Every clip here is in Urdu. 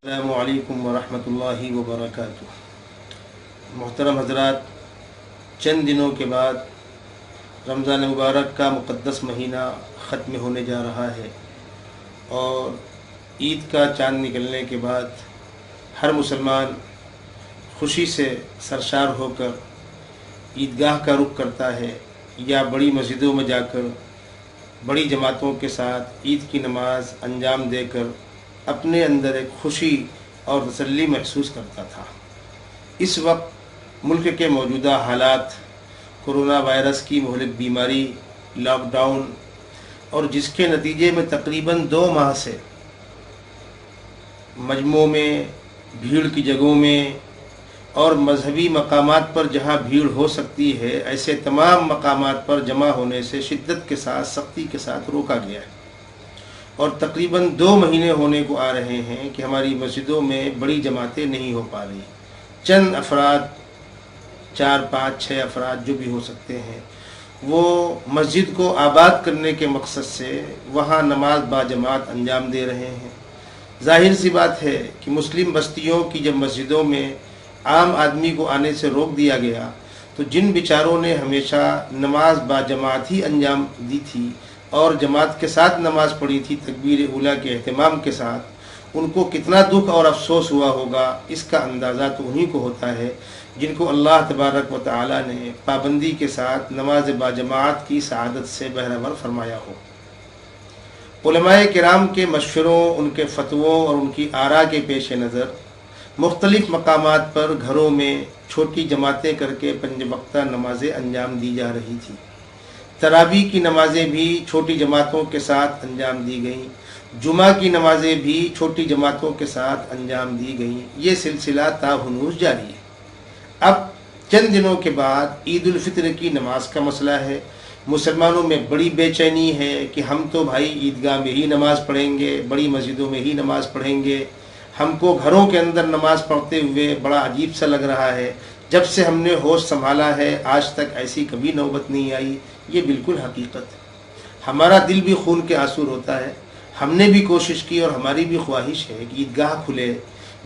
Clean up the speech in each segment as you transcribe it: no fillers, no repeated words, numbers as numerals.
السلام علیکم ورحمۃ اللہ وبرکاتہ۔ محترم حضرات، چند دنوں کے بعد رمضان مبارک کا مقدس مہینہ ختم ہونے جا رہا ہے اور عید کا چاند نکلنے کے بعد ہر مسلمان خوشی سے سرشار ہو کر عیدگاہ کا رخ کرتا ہے یا بڑی مسجدوں میں جا کر بڑی جماعتوں کے ساتھ عید کی نماز انجام دے کر اپنے اندر ایک خوشی اور تسلی محسوس کرتا تھا۔ اس وقت ملک کے موجودہ حالات، کورونا وائرس کی مہلک بیماری، لاک ڈاؤن اور جس کے نتیجے میں تقریباً 2 ماہ سے مجمعوں میں، بھیڑ کی جگہوں میں اور مذہبی مقامات پر جہاں بھیڑ ہو سکتی ہے ایسے تمام مقامات پر جمع ہونے سے شدت کے ساتھ، سختی کے ساتھ روکا گیا ہے، اور تقریباً 2 مہینے ہونے کو آ رہے ہیں کہ ہماری مسجدوں میں بڑی جماعتیں نہیں ہو پا رہی۔ چند افراد، 4، 5، 6 افراد جو بھی ہو سکتے ہیں، وہ مسجد کو آباد کرنے کے مقصد سے وہاں نماز با جماعت انجام دے رہے ہیں۔ ظاہر سی بات ہے کہ مسلم بستیوں کی جب مسجدوں میں عام آدمی کو آنے سے روک دیا گیا تو جن بیچاروں نے ہمیشہ نماز با جماعت ہی انجام دی تھی اور جماعت کے ساتھ نماز پڑھی تھی تکبیر اولیٰ کے اہتمام کے ساتھ، ان کو کتنا دکھ اور افسوس ہوا ہوگا اس کا اندازہ تو انہی کو ہوتا ہے جن کو اللہ تبارک و تعالی نے پابندی کے ساتھ نماز با جماعت کی سعادت سے بہرہور فرمایا ہو۔ علماء کرام کے مشوروں، ان کے فتووں اور ان کی آراء کے پیش نظر مختلف مقامات پر گھروں میں چھوٹی جماعتیں کر کے 5 وقتہ نمازیں انجام دی جا رہی تھی۔ تراویح کی نمازیں بھی چھوٹی جماعتوں کے ساتھ انجام دی گئیں، جمعہ کی نمازیں بھی چھوٹی جماعتوں کے ساتھ انجام دی گئیں۔ یہ سلسلہ تا ہنوز جاری ہے۔ اب چند دنوں کے بعد عید الفطر کی نماز کا مسئلہ ہے۔ مسلمانوں میں بڑی بے چینی ہے کہ ہم تو بھائی عیدگاہ میں ہی نماز پڑھیں گے، بڑی مسجدوں میں ہی نماز پڑھیں گے، ہم کو گھروں کے اندر نماز پڑھتے ہوئے بڑا عجیب سا لگ رہا ہے، جب سے ہم نے ہوش سنبھالا ہے آج تک ایسی کبھی نوبت نہیں آئی۔ یہ بالکل حقیقت ہے۔ ہمارا دل بھی خون کے آنسو روتا ہے۔ ہم نے بھی کوشش کی اور ہماری بھی خواہش ہے کہ عیدگاہ کھلے،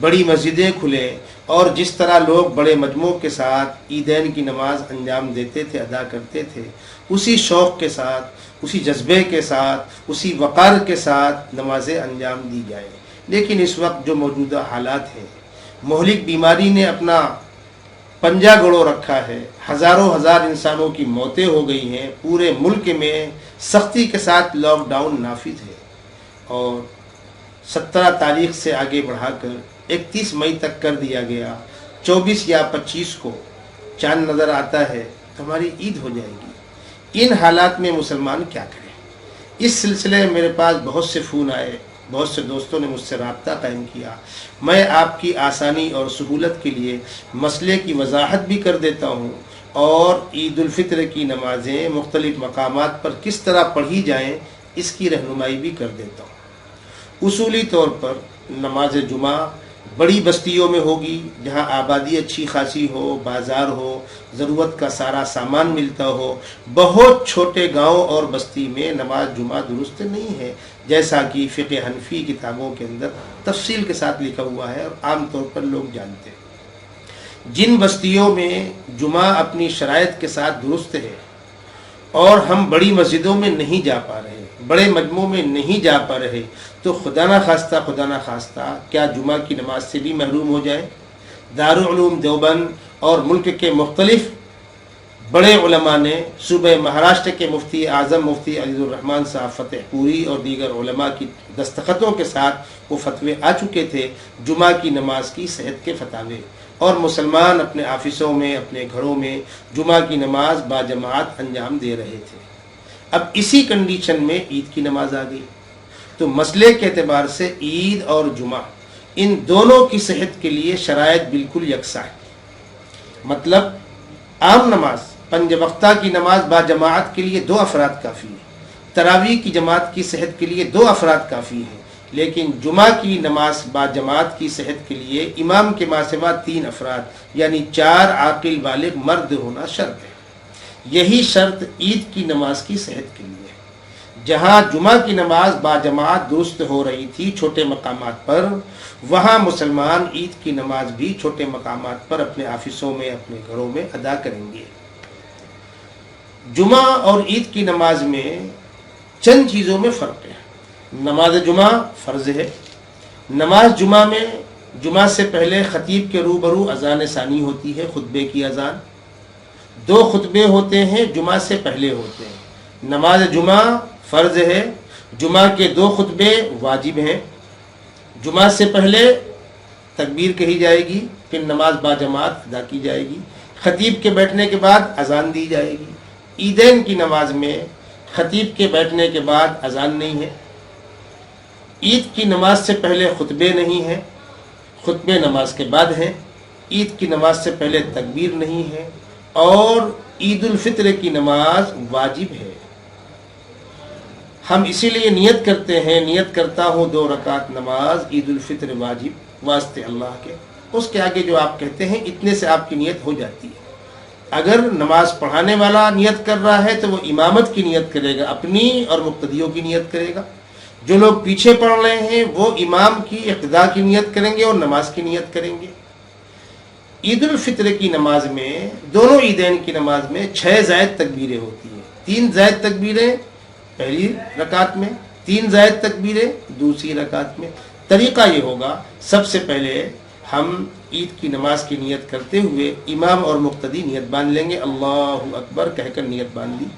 بڑی مسجدیں کھلیں، اور جس طرح لوگ بڑے مجموع کے ساتھ عیدین کی نماز انجام دیتے تھے، ادا کرتے تھے، اسی شوق کے ساتھ، اسی جذبے کے ساتھ، اسی وقار کے ساتھ نمازیں انجام دی جائیں۔ لیکن اس وقت جو موجودہ حالات ہیں، مہلک بیماری نے اپنا پنجہ گڑو رکھا ہے، ہزاروں ہزار انسانوں کی موتیں ہو گئی ہیں، پورے ملک میں سختی کے ساتھ لاک ڈاؤن نافذ ہے، اور 17 تاریخ سے آگے بڑھا کر 31 مئی تک کر دیا گیا۔ 24 یا 25 کو چاند نظر آتا ہے تو ہماری عید ہو جائے گی۔ ان حالات میں مسلمان کیا کریں؟ اس سلسلے میں میرے پاس بہت سے فون آئے، بہت سے دوستوں نے مجھ سے رابطہ قائم کیا۔ میں آپ کی آسانی اور سہولت کے لیے مسئلے کی وضاحت بھی کر دیتا ہوں، اور عید الفطر کی نمازیں مختلف مقامات پر کس طرح پڑھی جائیں اس کی رہنمائی بھی کر دیتا ہوں۔ اصولی طور پر نماز جمعہ بڑی بستیوں میں ہوگی، جہاں آبادی اچھی خاصی ہو، بازار ہو، ضرورت کا سارا سامان ملتا ہو۔ بہت چھوٹے گاؤں اور بستی میں نماز جمعہ درست نہیں ہے، جیسا کہ فقہ حنفی کتابوں کے اندر تفصیل کے ساتھ لکھا ہوا ہے اور عام طور پر لوگ جانتے ہیں۔ جن بستیوں میں جمعہ اپنی شرائط کے ساتھ درست ہے اور ہم بڑی مسجدوں میں نہیں جا پا رہے، بڑے مجموعوں میں نہیں جا پا رہے، تو خدا نہ خواستہ کیا جمعہ کی نماز سے بھی محروم ہو جائیں؟ دارالعلوم دیوبند اور ملک کے مختلف بڑے علماء نے صوبہ مہاراشٹر کے مفتی اعظم مفتی عزیز الرحمان صاحب فتح پوری اور دیگر علماء کی دستخطوں کے ساتھ وہ فتوے آ چکے تھے جمعہ کی نماز کی صحت کے فتاوے، اور مسلمان اپنے آفسوں میں، اپنے گھروں میں جمعہ کی نماز با جماعت انجام دے رہے تھے۔ اب اسی کنڈیشن میں عید کی نماز آ گئی، تو مسئلے کے اعتبار سے عید اور جمعہ ان دونوں کی صحت کے لیے شرائط بالکل یکساں ہے۔ مطلب عام نماز 5 وقتہ کی نماز با جماعت کے لیے 2 افراد کافی ہے، تراویح کی جماعت کی صحت کے لیے 2 افراد کافی ہیں، لیکن جمعہ کی نماز با جماعت کی صحت کے لیے امام کے ماں سوا 3 افراد یعنی 4 عاقل بالغ مرد ہونا شرط ہے۔ یہی شرط عید کی نماز کی صحت کے لیے ہے۔ جہاں جمعہ کی نماز باجماعت درست ہو رہی تھی چھوٹے مقامات پر، وہاں مسلمان عید کی نماز بھی چھوٹے مقامات پر اپنے آفسوں میں، اپنے گھروں میں ادا کریں گے۔ جمعہ اور عید کی نماز میں چند چیزوں میں فرق ہے۔ نماز جمعہ فرض ہے۔ نماز جمعہ میں جمعہ سے پہلے خطیب کے روبرو اذان ثانی ہوتی ہے، خطبے کی اذان۔ 2 خطبے ہوتے ہیں، جمعہ سے پہلے ہوتے ہیں۔ نماز جمعہ فرض ہے، جمعہ کے 2 خطبے واجب ہیں۔ جمعہ سے پہلے تکبیر کہی جائے گی، پھر نماز باجماعت ادا کی جائے گی، خطیب کے بیٹھنے کے بعد اذان دی جائے گی۔ عیدین کی نماز میں خطیب کے بیٹھنے کے بعد اذان نہیں ہے، عید کی نماز سے پہلے خطبے نہیں ہیں، خطبے نماز کے بعد ہیں، عید کی نماز سے پہلے تکبیر نہیں ہے، اور عید الفطر کی نماز واجب ہے۔ ہم اسی لیے نیت کرتے ہیں، نیت کرتا ہوں 2 رکعت نماز عید الفطر واجب واسطے اللہ کے، اس کے آگے جو آپ کہتے ہیں اتنے سے آپ کی نیت ہو جاتی ہے۔ اگر نماز پڑھانے والا نیت کر رہا ہے تو وہ امامت کی نیت کرے گا، اپنی اور مقتدیوں کی نیت کرے گا۔ جو لوگ پیچھے پڑھ رہے ہیں وہ امام کی اقتداء کی نیت کریں گے اور نماز کی نیت کریں گے۔ عید الفطر کی نماز میں، دونوں عیدین کی نماز میں 6 زائد تکبیریں ہوتی ہیں۔ 3 زائد تکبیریں پہلی رکعت میں، 3 زائد تکبیریں دوسری رکعت میں۔ طریقہ یہ ہوگا، سب سے پہلے ہم عید کی نماز کی نیت کرتے ہوئے امام اور مقتدی نیت باندھ لیں گے، اللہ اکبر کہہ کر نیت باندھ لی،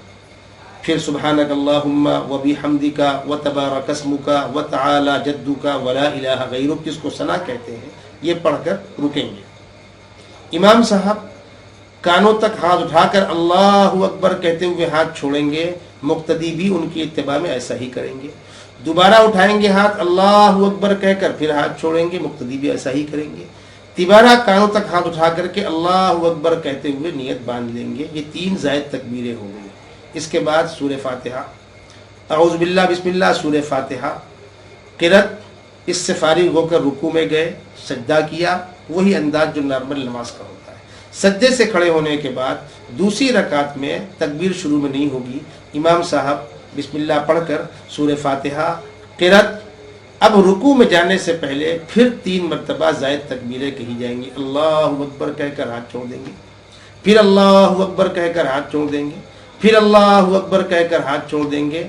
پھر سبحانک اللہم وبحمدک وتبارک اسمک وتعالی جدک ولا الہ غیرک، جس کو ثنا کہتے ہیں، یہ پڑھ کر رکیں گے۔ امام صاحب کانوں تک ہاتھ اٹھا کر اللہ اکبر کہتے ہوئے ہاتھ چھوڑیں گے، مقتدی بھی ان کی اتباع میں ایسا ہی کریں گے۔ دوبارہ اٹھائیں گے ہاتھ اللہ اکبر کہہ کر، پھر ہاتھ چھوڑیں گے، مقتدی بھی ایسا ہی کریں گے۔ تیبارہ کانوں تک ہاتھ اٹھا کر کے اللہ اکبر کہتے ہوئے نیت باندھ لیں گے۔ یہ 3 زائد تکبیریں ہو گئی۔ اس کے بعد سورہ فاتحہ، اعوذ باللہ بسم اللہ، سورہ فاتحہ، قرأت، اس سے فارغ ہو کر رکوع میں گئے، سجدہ کیا، وہی انداز جو نارمل نماز کا ہوتا ہے۔ سجدے سے کھڑے ہونے کے بعد دوسری رکعت میں تکبیر شروع میں نہیں ہوگی، امام صاحب بسم اللہ پڑھ کر سورہ فاتحہ، قرأت، اب رکوع میں جانے سے پہلے پھر 3 مرتبہ زائد تکبیریں کہی جائیں گی، اللہ اکبر کہہ کر ہاتھ چھوڑ دیں گے، پھر اللہ اکبر کہہ کر ہاتھ چھوڑ دیں گے، پھر اللہ اکبر کہہ کر ہاتھ چھوڑ دیں گے،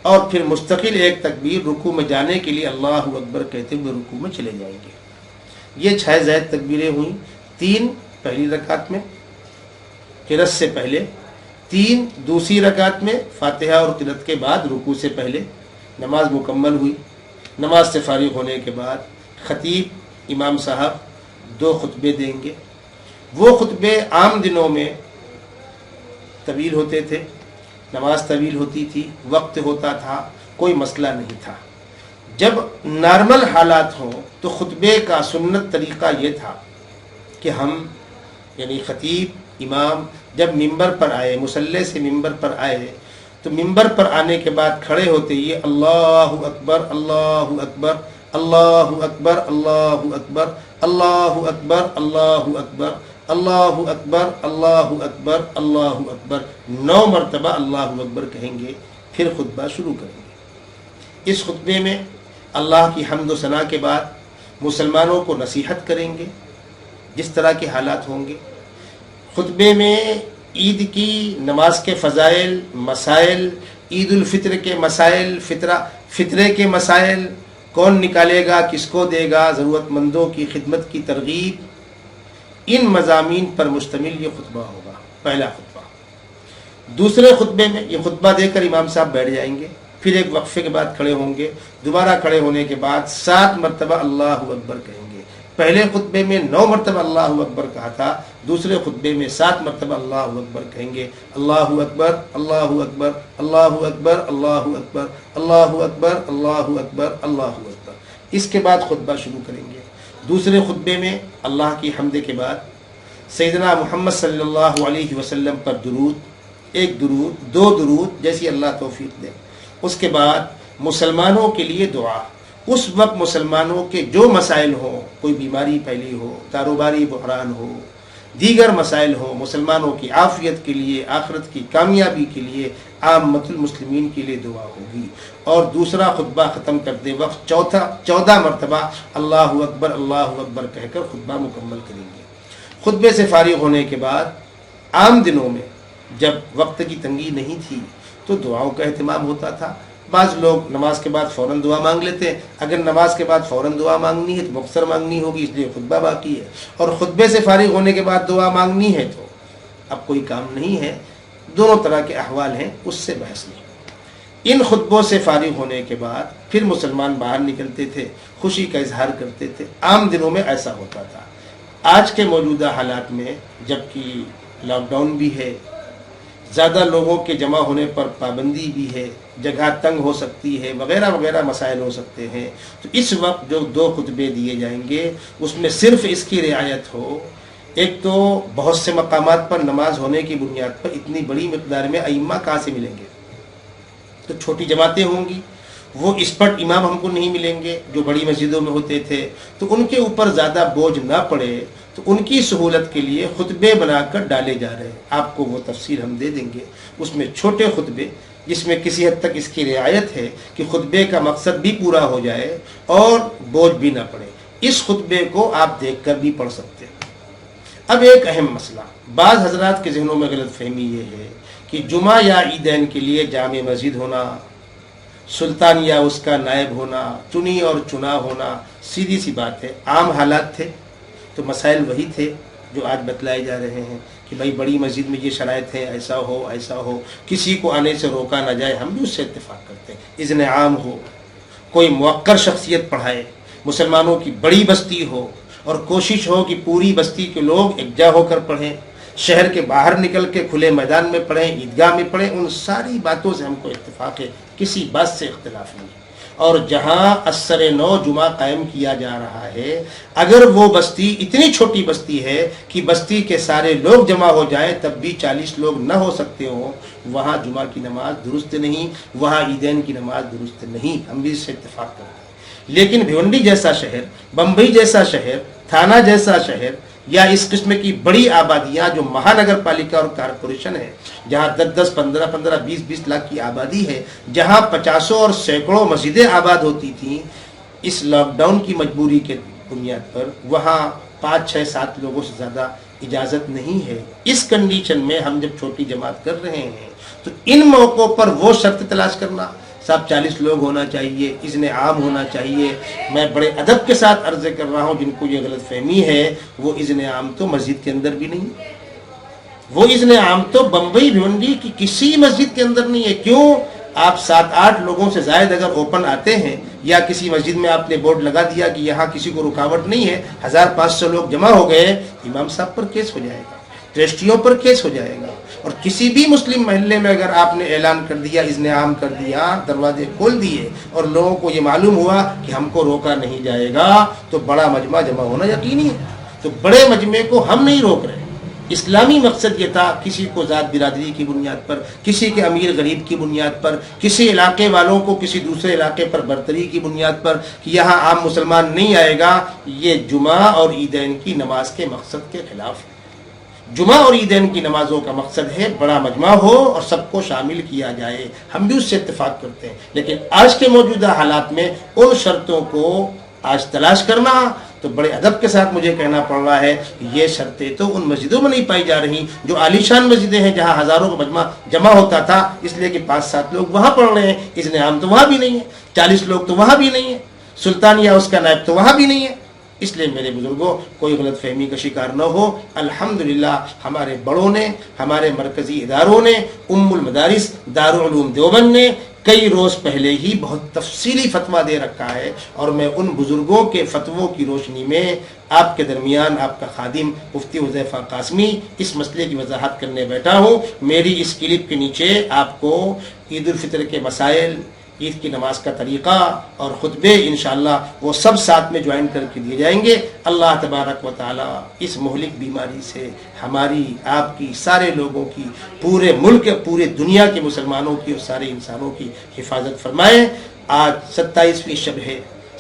اور پھر مستقل ایک تکبیر رکوع میں جانے کے لیے اللہ اکبر کہتے ہوئے رکوع میں چلے جائیں گے۔ یہ 6 زائد تکبیریں ہوئیں، 3 پہلی رکعت میں قرأت سے پہلے، 3 دوسری رکعت میں فاتحہ اور قرأت کے بعد رکوع سے پہلے۔ نماز مکمل ہوئی۔ نماز سے فارغ ہونے کے بعد خطیب امام صاحب 2 خطبے دیں گے۔ وہ خطبے عام دنوں میں طویل ہوتے تھے، نماز طویل ہوتی تھی، وقت ہوتا تھا، کوئی مسئلہ نہیں تھا۔ جب نارمل حالات ہوں تو خطبے کا سنت طریقہ یہ تھا کہ ہم یعنی خطیب امام جب ممبر پر آئے، مصلی سے ممبر پر آئے، تو ممبر پر آنے کے بعد کھڑے ہوتے ہی اللہ اکبر اللہ اکبر اللہ اکبر اللہ اکبر اللہ اکبر اللہ اکبر اللہ اکبر اللہ اکبر اللہ اکبر 9 مرتبہ اللہ اکبر کہیں گے، پھر خطبہ شروع کریں گے۔ اس خطبے میں اللہ کی حمد و ثنا کے بعد مسلمانوں کو نصیحت کریں گے جس طرح کے حالات ہوں گے۔ خطبے میں عید کی نماز کے فضائل، مسائل، عید الفطر کے مسائل، فطرے کے مسائل، کون نکالے گا، کس کو دے گا، ضرورت مندوں کی خدمت کی ترغیب، ان مضامین پر مشتمل یہ خطبہ ہوگا، پہلا خطبہ۔ دوسرے خطبے میں یہ خطبہ دے کر امام صاحب بیٹھ جائیں گے، پھر ایک وقفے کے بعد کھڑے ہوں گے، دوبارہ کھڑے ہونے کے بعد 7 مرتبہ اللہ اکبر کہیں گے۔ پہلے خطبے میں 9 مرتبہ اللہ اکبر کہا تھا، دوسرے خطبے میں 7 مرتبہ اللہ اکبر کہیں گے، اللہ اکبر اللہ اکبر اللہ اکبر اللہ اکبر اللہ اکبر اللہ اکبر اللہ اکبر۔ اس کے بعد خطبہ شروع کریں گے۔ دوسرے خطبے میں اللہ کی حمد کے بعد سیدنا محمد صلی اللہ علیہ وسلم پر درود، 1 درود، 2 درود، جیسی اللہ توفیق دے۔ اس کے بعد مسلمانوں کے لیے دعا۔ اس وقت مسلمانوں کے جو مسائل ہوں، کوئی بیماری پھیلی ہو، کاروباری بحران ہو، دیگر مسائل ہوں، مسلمانوں کی عافیت کے لیے، آخرت کی کامیابی کے لیے، عامت المسلمین کے لیے دعا ہوگی۔ اور دوسرا خطبہ ختم کرتے وقت 14 مرتبہ اللہ اکبر کہہ کر خطبہ مکمل کریں گے۔ خطبے سے فارغ ہونے کے بعد عام دنوں میں جب وقت کی تنگی نہیں تھی تو دعاؤں کا اہتمام ہوتا تھا۔ بعض لوگ نماز کے بعد فوراً دعا مانگ لیتے ہیں، اگر نماز کے بعد فوراً دعا مانگنی ہے تو مختصر مانگنی ہوگی، اس لیے خطبہ باقی ہے، اور خطبے سے فارغ ہونے کے بعد دعا مانگنی ہے تو اب کوئی کام نہیں ہے۔ دونوں طرح کے احوال ہیں، اس سے بحث نہیں۔ ان خطبوں سے فارغ ہونے کے بعد پھر مسلمان باہر نکلتے تھے، خوشی کا اظہار کرتے تھے۔ عام دنوں میں ایسا ہوتا تھا۔ آج کے موجودہ حالات میں جبکہ لاک ڈاؤن بھی ہے، زیادہ لوگوں کے جمع ہونے پر پابندی بھی ہے، جگہ تنگ ہو سکتی ہے، وغیرہ وغیرہ مسائل ہو سکتے ہیں، تو اس وقت جو 2 خطبے دیے جائیں گے اس میں صرف اس کی رعایت ہو۔ ایک تو بہت سے مقامات پر نماز ہونے کی بنیاد پر اتنی بڑی مقدار میں ائمہ کہاں سے ملیں گے؟ تو چھوٹی جماعتیں ہوں گی، وہ اسپٹ امام ہم کو نہیں ملیں گے جو بڑی مسجدوں میں ہوتے تھے، تو ان کے اوپر زیادہ بوجھ نہ پڑے تو ان کی سہولت کے لیے خطبے بنا کر ڈالے جا رہے ہیں۔ آپ کو وہ تفصیل ہم دے دیں گے۔ اس میں چھوٹے خطبے جس میں کسی حد تک اس کی رعایت ہے کہ خطبے کا مقصد بھی پورا ہو جائے اور بوجھ بھی نہ پڑے، اس خطبے کو آپ دیکھ کر بھی پڑھ سکتے ہیں۔ اب ایک اہم مسئلہ، بعض حضرات کے ذہنوں میں غلط فہمی یہ ہے کہ جمعہ یا عیدین کے لیے جامع مسجد ہونا، سلطان یا اس کا نائب ہونا، چنی اور چنا ہونا، سیدھی سی بات ہے۔ عام حالات تھے تو مسائل وہی تھے جو آج بتلائے جا رہے ہیں کہ بھائی بڑی مسجد میں یہ شرائط ہے، ایسا ہو، کسی کو آنے سے روکا نہ جائے، ہم بھی اس سے اتفاق کرتے ہیں۔ اذن عام ہو، کوئی موقر شخصیت پڑھائے، مسلمانوں کی بڑی بستی ہو اور کوشش ہو کہ پوری بستی کے لوگ یکجا ہو کر پڑھیں، شہر کے باہر نکل کے کھلے میدان میں پڑھیں، عیدگاہ میں پڑھیں، ان ساری باتوں سے ہم کو اتفاق ہے، کسی بات سے اختلاف نہیں۔ اور جہاں اثر نو جمعہ قائم کیا جا رہا ہے، اگر وہ بستی اتنی چھوٹی بستی ہے کہ بستی کے سارے لوگ جمع ہو جائیں تب بھی 40 لوگ نہ ہو سکتے ہوں، وہاں جمعہ کی نماز درست نہیں، وہاں عیدین کی نماز درست نہیں، ہم بھی اس سے اتفاق کرتے ہیں۔ لیکن بھیونڈی جیسا شہر، بمبئی جیسا شہر، تھانہ جیسا شہر، یا اس قسم کی بڑی آبادیاں جو مہانگر پالیکا اور کارپوریشن ہے، جہاں 10 15 20 لاکھ کی آبادی ہے، جہاں 50 اور سینکڑوں مسجدیں آباد ہوتی تھیں، اس لاک ڈاؤن کی مجبوری کے بنیاد پر وہاں 5 6 7 لوگوں سے زیادہ اجازت نہیں ہے۔ اس کنڈیشن میں ہم جب چھوٹی جماعت کر رہے ہیں تو ان موقعوں پر وہ شرط تلاش کرنا، صاحب 40 لوگ ہونا چاہیے، اذن عام ہونا چاہیے، میں بڑے ادب کے ساتھ عرض کر رہا ہوں، جن کو یہ غلط فہمی ہے، وہ اذن عام تو مسجد کے اندر بھی نہیں، وہ اذن عام تو بمبئی بھیونڈی کی کسی مسجد کے اندر نہیں ہے۔ کیوں؟ آپ 7 8 لوگوں سے زائد اگر اوپن آتے ہیں، یا کسی مسجد میں آپ نے بورڈ لگا دیا کہ یہاں کسی کو رکاوٹ نہیں ہے، 1500 لوگ جمع ہو گئے، امام صاحب پر کیس ہو جائے گا، ٹرسٹیوں پر کیس ہو جائے گا۔ اور کسی بھی مسلم محلے میں اگر آپ نے اعلان کر دیا، اذن عام کر دیا، دروازے کھول دیے، اور لوگوں کو یہ معلوم ہوا کہ ہم کو روکا نہیں جائے گا، تو بڑا مجمع جمع ہونا یقینی ہے۔ تو بڑے مجمع کو ہم نہیں روک رہے۔ اسلامی مقصد یہ تھا، کسی کو ذات برادری کی بنیاد پر، کسی کے امیر غریب کی بنیاد پر، کسی علاقے والوں کو کسی دوسرے علاقے پر برتری کی بنیاد پر کہ یہاں عام مسلمان نہیں آئے گا، یہ جمعہ اور عیدین کی نماز کے مقصد کے خلاف ہے۔ جمعہ اور عیدین کی نمازوں کا مقصد ہے بڑا مجمع ہو اور سب کو شامل کیا جائے، ہم بھی اس سے اتفاق کرتے ہیں۔ لیکن آج کے موجودہ حالات میں ان شرطوں کو آج تلاش کرنا، تو بڑے ادب کے ساتھ مجھے کہنا پڑ رہا ہے کہ یہ شرطیں تو ان مسجدوں میں نہیں پائی جا رہی جو عالی شان مسجدیں ہیں، جہاں ہزاروں کا مجمع جمع ہوتا تھا، اس لیے کہ 5 7 لوگ وہاں پڑھ رہے ہیں، اذن عام تو وہاں بھی نہیں ہے، 40 لوگ تو وہاں بھی نہیں ہے، سلطان یا اس کا نائب تو وہاں بھی نہیں ہے۔ اس لیے میرے بزرگوں، کوئی غلط فہمی کا شکار نہ ہو۔ الحمدللہ ہمارے بڑوں نے، ہمارے مرکزی اداروں نے، ام المدارس دارالعلوم دیوبند نے کئی روز پہلے ہی بہت تفصیلی فتویٰ دے رکھا ہے، اور میں ان بزرگوں کے فتووں کی روشنی میں آپ کے درمیان آپ کا خادم مفتی حذیفہ قاسمی اس مسئلے کی وضاحت کرنے بیٹھا ہوں۔ میری اس کلپ کے نیچے آپ کو عید الفطر کے مسائل، عید کی نماز کا طریقہ اور خطبے انشاءاللہ وہ سب ساتھ میں جوائن کر کے دیے جائیں گے۔ اللہ تبارک و تعالی اس مہلک بیماری سے ہماری، آپ کی، سارے لوگوں کی، پورے ملک، پورے دنیا کے مسلمانوں کی اور سارے انسانوں کی حفاظت فرمائے۔ آج 27ویں شب ہے،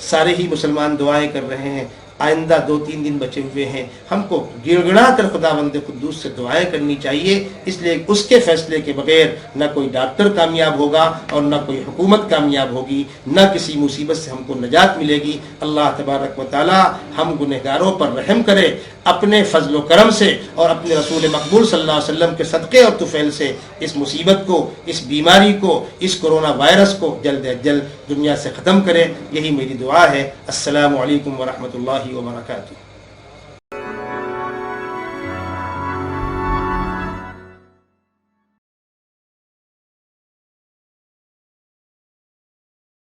سارے ہی مسلمان دعائیں کر رہے ہیں، آئندہ 2-3 دن بچے ہوئے ہیں، ہم کو گڑ گڑا کر خداوند قدوس سے دعائیں کرنی چاہیے، اس لیے اس کے فیصلے کے بغیر نہ کوئی ڈاکٹر کامیاب ہوگا اور نہ کوئی حکومت کامیاب ہوگی، نہ کسی مصیبت سے ہم کو نجات ملے گی۔ اللہ تبارک و تعالی ہم گنہگاروں پر رحم کرے، اپنے فضل و کرم سے اور اپنے رسول مقبول صلی اللہ علیہ وسلم کے صدقے اور طفیل سے اس مصیبت کو، اس بیماری کو، اس کرونا وائرس کو جلد از جلد دنیا سے ختم کرے۔ یہی میری دعا ہے۔ السلام علیکم ورحمۃ اللہ وبرکاتہ۔